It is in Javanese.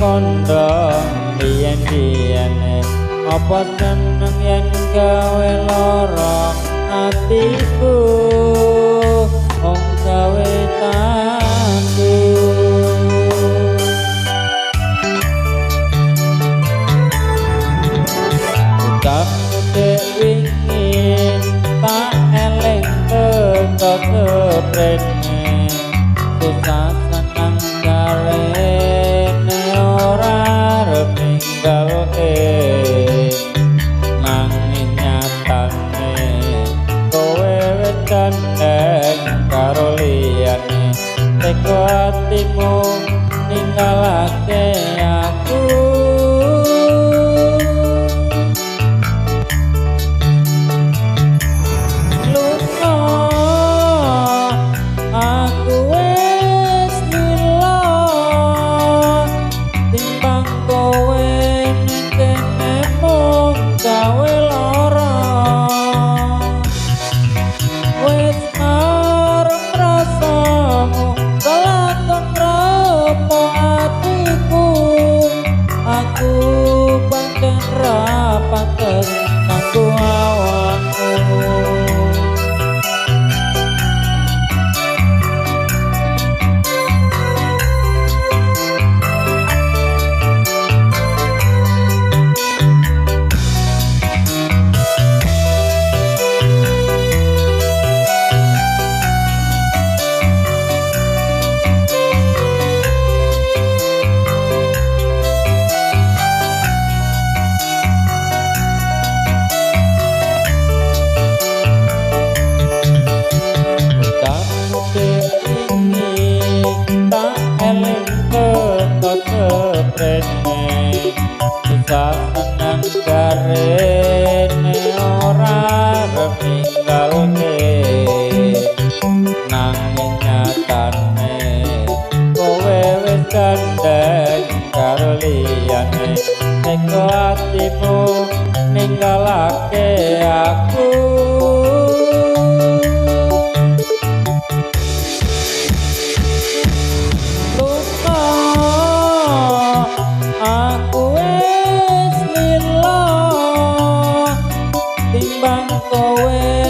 kondo biyen-biyene apa seneng yen gawe lara atiku wong gawe tandu udah dek wingi tak eleng teko keprene susah seneng garene ora arep ninggalke nanging nyatane kowe wis gandeng karo liyane teko atimu ninggalake aku pantes kanggo awakmu susah seneng garene ora arep ninggalke nanging nyatane kowe wis gandeng karo liyane teko atimu ninggalake aku kowe